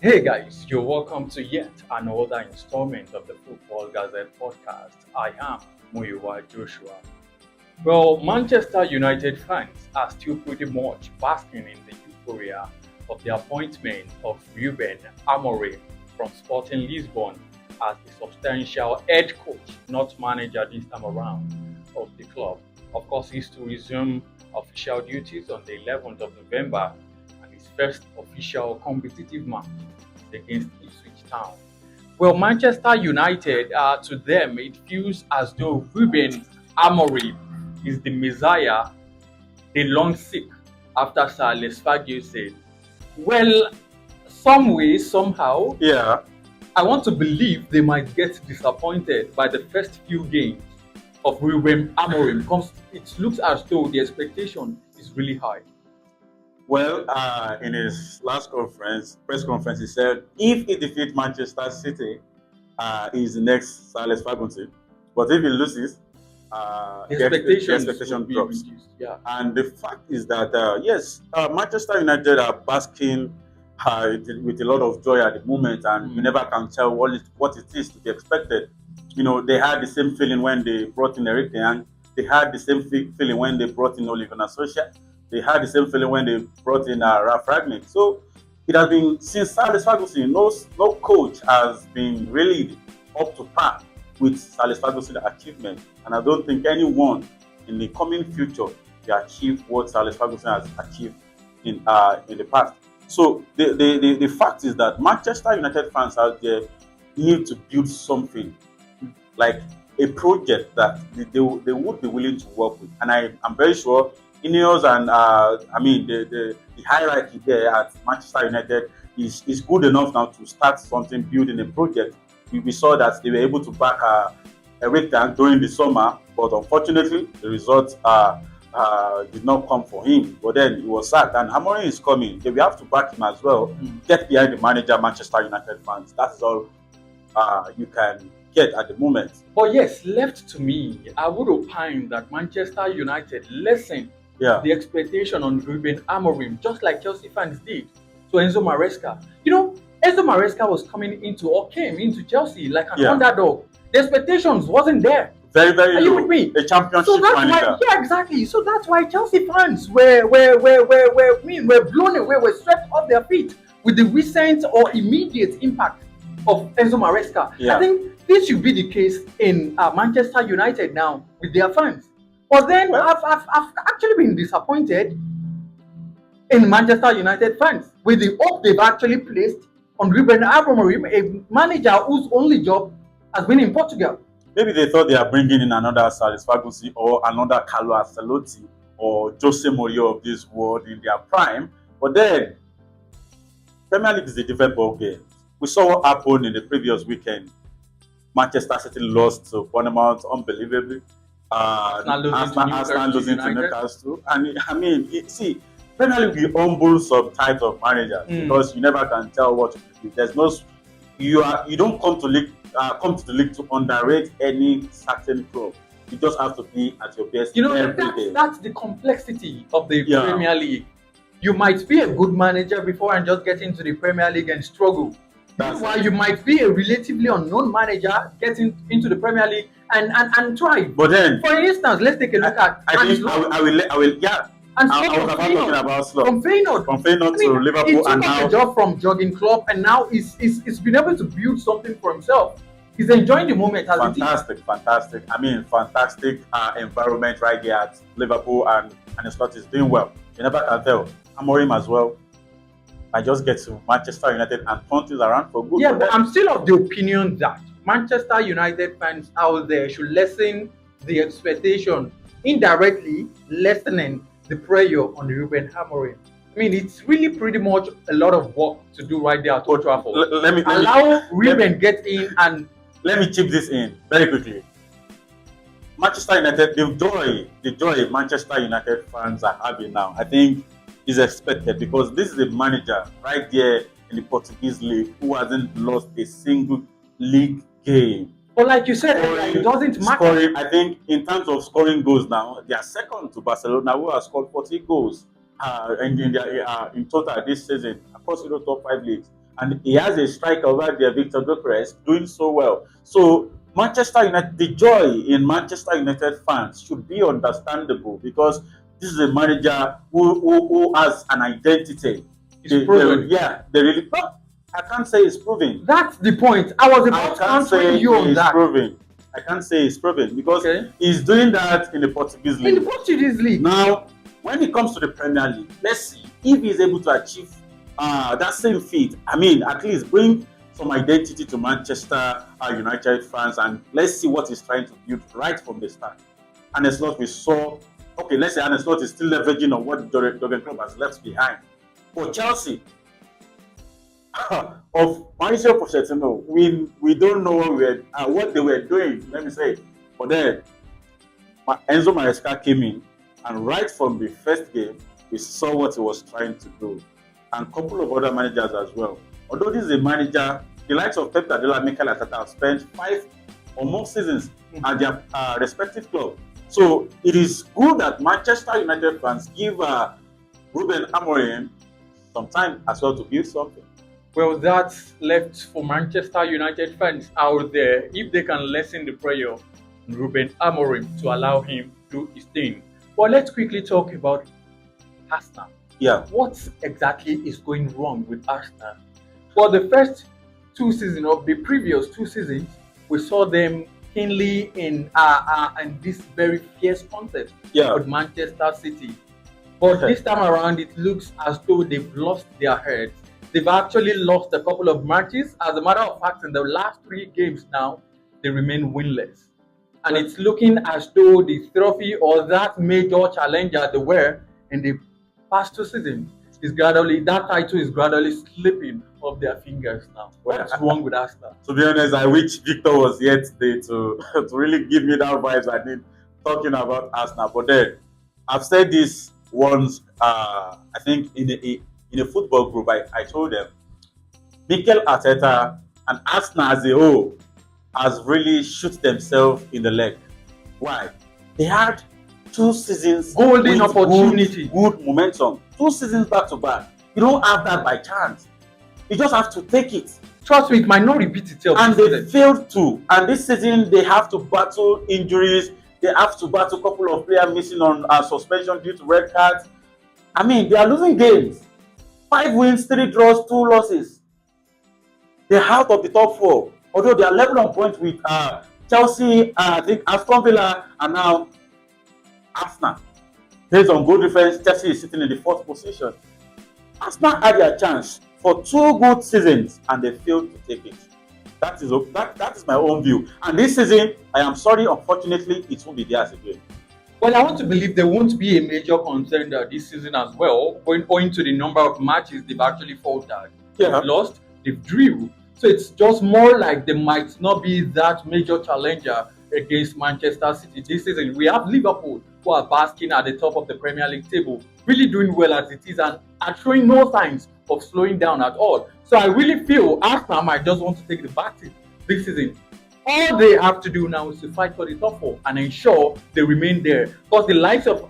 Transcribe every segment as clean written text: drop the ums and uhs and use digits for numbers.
Hey guys, you're welcome to yet another installment of the Football Gazette podcast. I am Muyiwa Joshua. Well, Manchester United fans are still pretty much basking in the euphoria of the appointment of Ruben Amorim from Sporting Lisbon as the substantial head coach, not manager this time around, of the club. Of course, he's to resume official duties on the 11th of November and his first official competitive match is against Ipswich Town. Well, Manchester United, to them, it feels as though Ruben Amorim is the messiah they long seek after Sir Alex Ferguson. Well, some way, somehow, Yeah, I want to believe they might get disappointed by the first few games of Ruben Amorim because it looks as though the expectation is really high. well, in his last press conference, he said if he defeats Manchester City, he's the next Sir Alex Ferguson. But if he loses, The the expectations expectation would be drops. reduced. Yeah. And the fact is that, yes, Manchester United are basking with a lot of joy at the moment, and you never can tell what it is to be expected. You know, they had the same feeling when they brought in Eric Young. They had the same feeling when they brought in Oliver Solskjaer. They had the same feeling when they brought in Ralph Ragnick. So it has been since Sir Alex Ferguson, no coach has been really up to par with Sir Alex Ferguson's achievement, and I don't think anyone in the coming future will achieve what Sir Alex Ferguson has achieved in the past. So the fact is that Manchester United fans out there need to build something like a project that they would be willing to work with. And I'm very sure Ineos and the hierarchy there at Manchester United is good enough now to start something, building a project. We saw that they were able to back Eric Tan during the summer, but unfortunately the results did not come for him. But then he was sacked, and Amorim is coming. They will have to back him as well. Get behind the manager, Manchester United fans. That's all you can get at the moment. But yes, left to me, I would opine that Manchester United lessened Yeah. the expectation on Ruben Amorim, just like Chelsea fans did to Enzo Maresca. You know, Enzo Maresca was coming into or came into Chelsea like an underdog. The expectations wasn't there. Very, very Are you low. with me? A championship So that's manager. why, yeah, exactly. So that's why Chelsea fans were blown away, were swept off their feet with the recent or immediate impact of Enzo Maresca. Yeah. I think this should be the case in Manchester United now with their fans. But then I've actually been disappointed in Manchester United fans with the hope they've actually placed on Ruben Amorim, a manager whose only job has been in Portugal. Maybe they thought they are bringing in another Sir Alex Ferguson or another Carlo Ancelotti or Jose Mourinho of this world in their prime. But then, Premier League is a different ball game. We saw what happened in the previous weekend. Manchester City lost to Bournemouth unbelievably. Arsenal losing to Newcastle. And I mean, see, Premier League will humble some types of managers because you never can tell what to do. There's no, you don't come to the league to underrate any certain club. You just have to be at your best every day. That's the complexity of the Premier League. You might be a good manager before and just get into the Premier League and struggle. While you might be a relatively unknown manager getting into the Premier League and try. But then, for instance, let's take a look at. I will. Yeah. And I was about talking about Slot. From Feyenoord to Liverpool, he took a job from jogging club, and now he's been able to build something for himself. He's enjoying the moment as fantastic. I mean, fantastic environment right here at Liverpool, and the Slot is doing well. You never can tell. Amorim as well. I just get to Manchester United and turn things around for good. Yeah, but I'm still of the opinion that Manchester United fans out there should lessen the expectation, indirectly lessening the pressure on Ruben Amorim. I mean, it's really pretty much a lot of work to do right there at Old Trafford. Allow Ruben get in and let me chip this in very quickly. Manchester United, the joy Manchester United fans are having now, I think is expected because this is a manager right there in the Portuguese league who hasn't lost a single league game. But like you said, it doesn't matter. I think in terms of scoring goals now, they are second to Barcelona, who has scored 40 goals in total this season across the top 5 leagues. and he has a striker over there, Victor Gyokeres, doing so well. So Manchester United, the joy in Manchester United fans should be understandable because this is a manager who has an identity. It's proven. Yeah, they really. No, I can't say it's proven. That's the point. I was I about to can't say answer you on it's that. proven. I can't say it's proven because Okay. he's doing that in the Portuguese In the league. Portuguese league. Now, when it comes to the Premier League, let's see if he's able to achieve that same feat. I mean, at least bring some identity to Manchester United fans, and let's see what he's trying to build right from the start. And it's not we saw. Okay, let's say Arne Slot is still leveraging on what Jurgen Klopp has left behind. For Chelsea, of Mauricio Pochettino, we don't know what they were doing. Let me say, but then Enzo Maresca came in, and right from the first game, we saw what he was trying to do, and a couple of other managers as well. Although this is a manager, the likes of Pep Guardiola, Mikel Arteta have spent 5 or more seasons at their respective club. So it is good that Manchester United fans give Ruben Amorim some time as well to build something. Well, that's left for Manchester United fans out there if they can lessen the pressure on Ruben Amorim to allow him to do his thing. But let's quickly talk about Arsenal. Yeah. What exactly is going wrong with Arsenal? For the first 2 seasons of the previous 2 seasons, we saw them keenly in this very fierce contest with Manchester City. But this time around, it looks as though they've lost their heads. They've actually lost a couple of matches. As a matter of fact, in the last 3 games now, they remain winless. And it's looking as though the trophy or that major challenger they were in the past 2 seasons that title is gradually slipping off their fingers now. What's wrong with Arsenal? To be honest, I wish Victor was here today to really give me that vibes I need talking about Arsenal. But then, I've said this once, I think in a football group, I told them, Mikel Arteta and Arsenal as a whole has really shot themselves in the leg. Why? They had 2 seasons golden opportunity, good momentum. 2 seasons back to back. You don't have that by chance. You just have to take it. Trust me, it might not repeat itself. And they failed to. And this season, they have to battle injuries. They have to battle a couple of players missing on suspension due to red cards. I mean, they are losing games. 5 wins, 3 draws, 2 losses. They're out of the top 4. Although they are level on points with Chelsea, I think Aston Villa, and now Arsenal. Based on goal difference, Chelsea is sitting in the 4th position. Arsenal had their chance for 2 good seasons and they failed to take it. That is my own view. And this season, I am sorry, unfortunately, it won't be theirs again. Well, I want to believe there won't be a major contender this season as well, owing to the number of matches they've actually faltered. Yeah. They've lost, they've drew. So it's just more like they might not be that major challenger against Manchester City this season. We have Liverpool, who are basking at the top of the Premier League table, really doing well as it is and are showing no signs of slowing down at all. So I really feel Arsenal might just want to take the back seat this season. All they have to do now is to fight for the top 4 and ensure they remain there. Because the likes of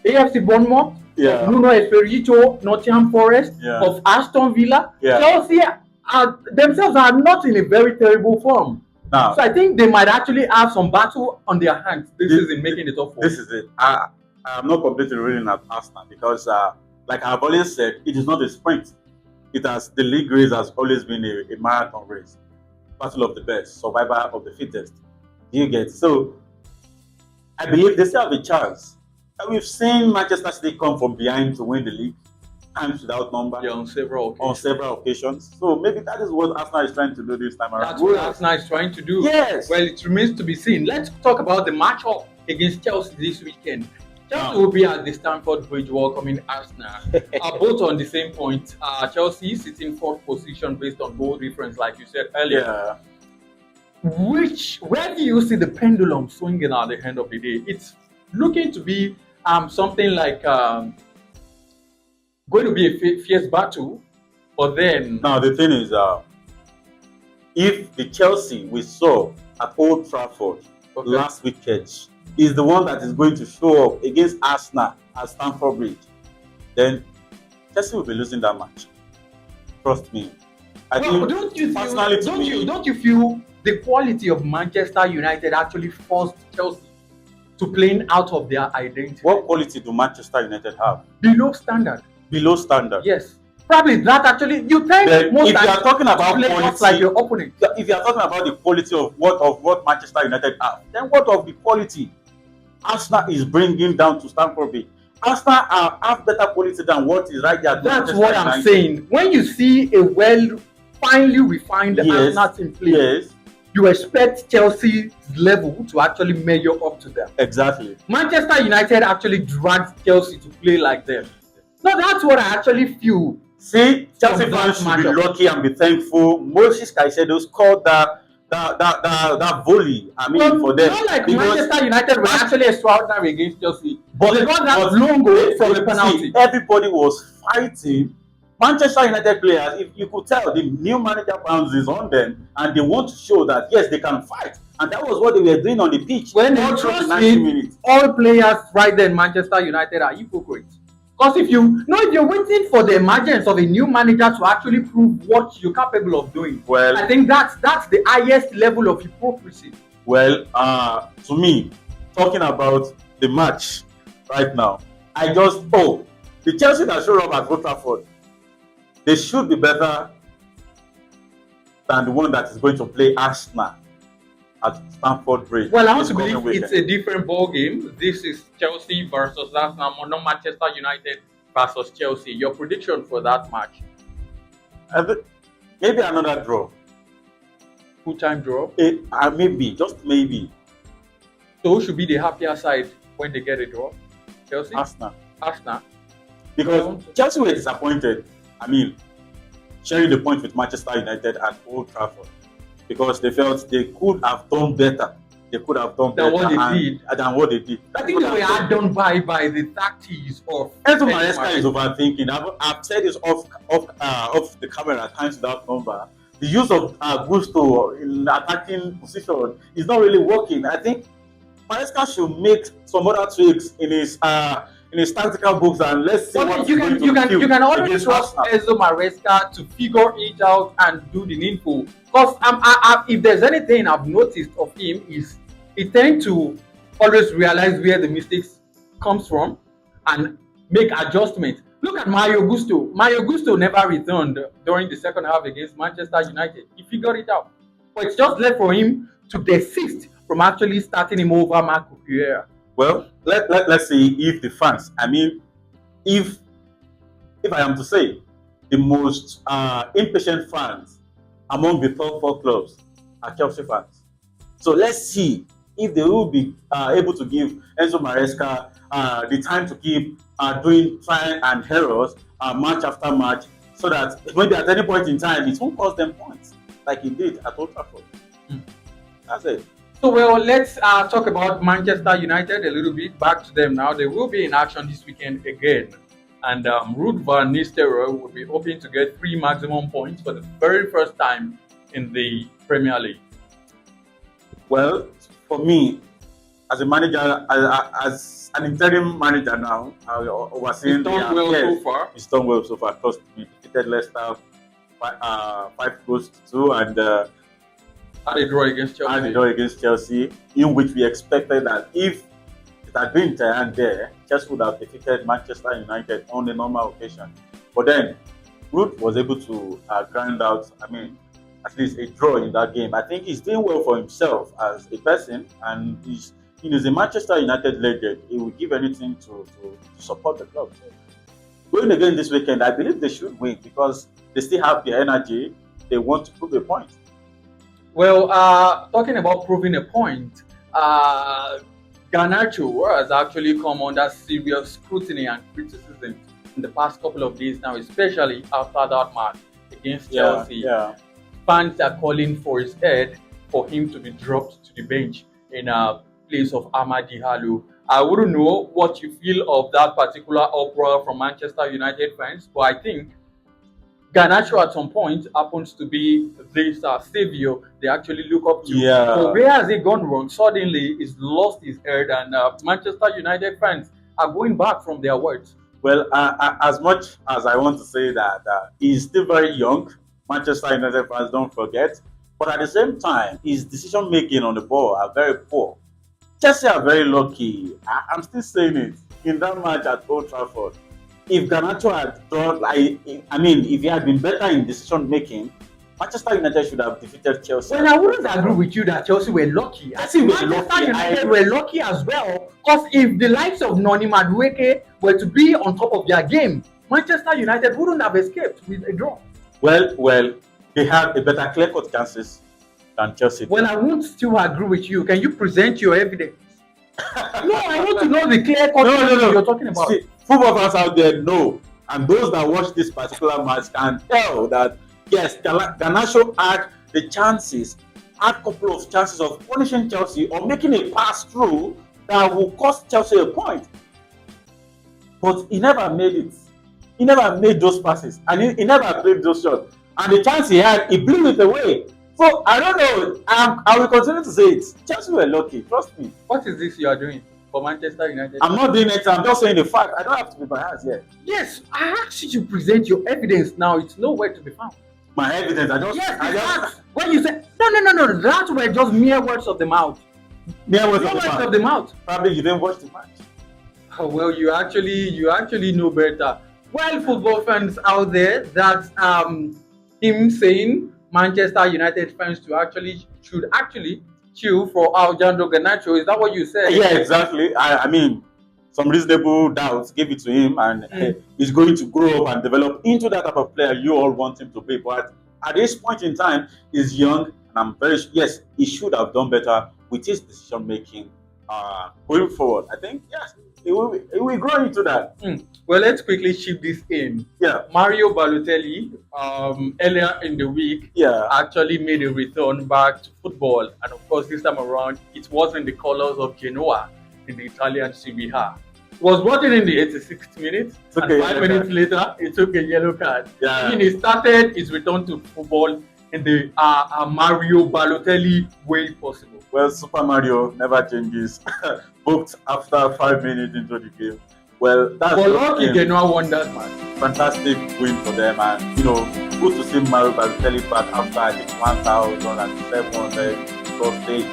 AFC Bournemouth, of Nuno Espirito, Nottingham Forest, of Aston Villa, Chelsea themselves are not in a very terrible form. Now, so I think they might actually have some battle on their hands this season making the top 4. This is it. I'm not completely reading at Arsenal because, like I've always said, it is not a sprint. The league race has always been a marathon race. Battle of the best, survivor of the fittest. You get so. I believe they still have a chance. We've seen Manchester City come from behind to win the league, times without number. On several occasions. So maybe that is what Arsenal is trying to do this time around. That's what Arsenal is trying to do. Yes. Well, it remains to be seen. Let's talk about the matchup against Chelsea this weekend. Chelsea will be at the Stamford Bridge welcoming Arsenal. Both on the same point. Chelsea sitting 4th position based on goal difference, like you said earlier. Where do you see the pendulum swinging at the end of the day? It's looking to be something like going to be a fierce battle, but then... Now, the thing is, if the Chelsea we saw at Old Trafford last weekend is the one that is going to show up against Arsenal at Stamford Bridge, then Chelsea will be losing that match. Trust me. I Well, think personally to me, don't you feel the quality of Manchester United actually forced Chelsea to playing out of their identity? what quality do Manchester United have? Below standard. Below standard. Yes. Probably that actually you think Then most if you times are talking about play just quality, like your opponent. if you are talking about the quality of what Manchester United have, then what of the quality Arsenal is bringing down to Stamford Bridge? Arsenal have better quality than what is right there. At That's Manchester what I'm United. saying. When you see a finely refined Yes, Arsenal team play, yes, you expect Chelsea's level to actually measure up to them. exactly. Manchester United actually dragged Chelsea to play like them. No, that's what I actually feel. See, Chelsea From fans that should be matchup. lucky and be thankful. Moses Caicedo scored that volley. I mean, Well, for them, not like because Manchester United were actually extraordinary against Chelsea. But They got that but long goal from a see, penalty. everybody was fighting. Manchester United players, if you could tell, the new manager pounds is on them, and they want to show that yes, they can fight, and that was what they were doing on the pitch. When all they through the trust 90 me, minutes. all players right there in Manchester United are hypocrites. Because if you're waiting for the emergence of a new manager to actually prove what you're capable of doing, Well, I think that's the highest level of hypocrisy. Well, to me, talking about the match right now, the Chelsea that showed up at Old Trafford, they should be better than the one that is going to play Arsenal at Stamford Bridge. Well, I want this to coming believe it's weekend. a different ball game. This is Chelsea versus Arsenal, not Manchester United versus Chelsea. Your prediction for that match? Maybe another draw. Full-time draw. Maybe, just maybe. So who should be the happier side when they get a draw? Chelsea? Arsenal. Arsenal. Because Chelsea were disappointed. I mean, sharing the point with Manchester United at Old Trafford. Because they felt they could have done better. They could have done better Than what they did. Than what they did. I think they were outdone by the tactics of Enzo Maresca is overthinking. I've said this off the camera at times without number. The use of Gusto in attacking position is not really working. I think Maresca should make some other tweaks in his tactical books, and let's see what you can always trust Enzo Maresca to figure it out and do the needful. Because if there's anything I've noticed of him is he tends to always realize where the mistakes comes from and make adjustments. Look at Mario Gusto. Mario Gusto never returned during the second half against Manchester United. He figured it out. But it's just left for him to desist from actually starting him over Marco Cuellar. Well, let's see if the fans, if I am to say, the most impatient fans among the top four clubs are Chelsea fans. So let's see if they will be able to give Enzo Maresca the time to keep doing trying and errors match after match, so that maybe at any point in time it won't cost them points like it did at Old Trafford. That's it. So, well, let's talk about Manchester United a little bit. Back to them now. They will be in action this weekend again. And Ruben van Nistelrooy will be hoping to get 3 maximum points for the very first time in the Premier League. Well, for me, as a manager, as an interim manager now, overseeing He's done well so far. He's done well so far. Trust me, defeated Leicester 5-2 and had a draw against Chelsea. In which we expected that if it had been Giant there, Chelsea would have defeated Manchester United on a normal occasion. But then, Ruben was able to grind out, at least a draw in that game. I think he's doing well for himself as a person, and he's a Manchester United legend. He will give anything to support the club. So, going again this weekend, I believe they should win because they still have the energy. They want to prove a point. Well, talking about proving a point, Garnacho has actually come under serious scrutiny and criticism in the past couple of days now, especially after that match against Chelsea. Yeah. Fans are calling for his head for him to be dropped to the bench in place of Amadi Diallo. I wouldn't know what you feel of that particular uproar from Manchester United fans, but I think Garnacho at some point happens to be this savior they actually look up to. Yeah. So where has it gone wrong? Suddenly, he's lost his head, and Manchester United fans are going back from their words. Well, as much as I want to say that he's still very young, Manchester United fans don't forget. But at the same time, his decision making on the ball are very poor. Chelsea are very lucky. I'm still saying it in that match at Old Trafford. If Garnacho had done, I mean, if he had been better in decision making, Manchester United should have defeated Chelsea. Well, I wouldn't agree with you that Chelsea were lucky. I think Manchester United were lucky as well. Because if the likes of Noni Madueke were to be on top of their game, Manchester United wouldn't have escaped with a draw. Well, they had a better clear-cut chances than Chelsea. Well, I won't still agree with you. Can you present your evidence? No, I want to know the clear-cut chances you're talking about. See, football fans out there know, and those that watch this particular match can tell that yes, Garnacho had the chances, had a couple of chances of punishing Chelsea or making a pass through that will cost Chelsea a point. But he never made it. He never made those passes, and he never played those shots. And the chance he had, he blew it away. So I don't know. I will continue to say it. Chelsea were lucky. Trust me. What is this you are doing for Manchester United? I'm not doing it. I'm just saying the fact. I don't have to be biased here. Yes, I asked you to present your evidence. Now it's nowhere to be found. My evidence. When you said no, that were just mere words of the mouth. Mere words of the mouth. Probably you didn't watch the match. Oh, well, you actually know better. Well, football fans out there, that's him saying Manchester United fans should actually chill for Alejandro Garnacho. Is that what you said? Yeah, exactly. I mean, some reasonable doubts gave it to him, and he's going to grow up and develop into that type of player you all want him to be. But at this point in time, he's young, and I'm very yes, he should have done better with his decision making going forward. I think yes, he will grow into that. Well, let's quickly chip this in. Yeah, Mario Balotelli, earlier in the week, actually made a return back to football, and of course, this time around, it wasn't the colors of Genoa in the Italian Serie A. Was brought in the 86th minute, and 5 minutes later, he took a yellow card. Yeah. He started his return to football in the Mario Balotelli way possible. Well, Super Mario never changes. Booked after 5 minutes into the game. Well, that's lucky Genoa won that match. Fantastic win for them, and good to see Mario Balotelli back after I think 1,700 plus days.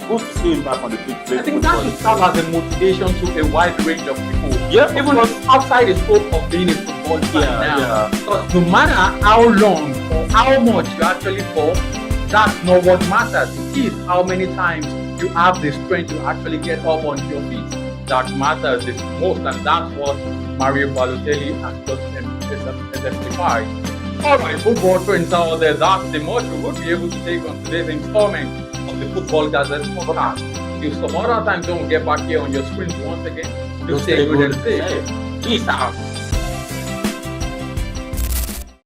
Good to see him back on the pitch. I think that should serve as a motivation to a wide range of people. Yeah, even outside the scope of being a football player now. Because no matter how long or how much you actually fall, that's not what matters. It is how many times you have the strength to actually get up on your feet that matters the most, and that's what Mario Balotelli has just exemplified. Alright, football friends out there, that's the much we would be able to take on today's installment of the Football Gazette podcast. Till some other time, don't get back here on your screens once again. Just stay good and safe. Peace out.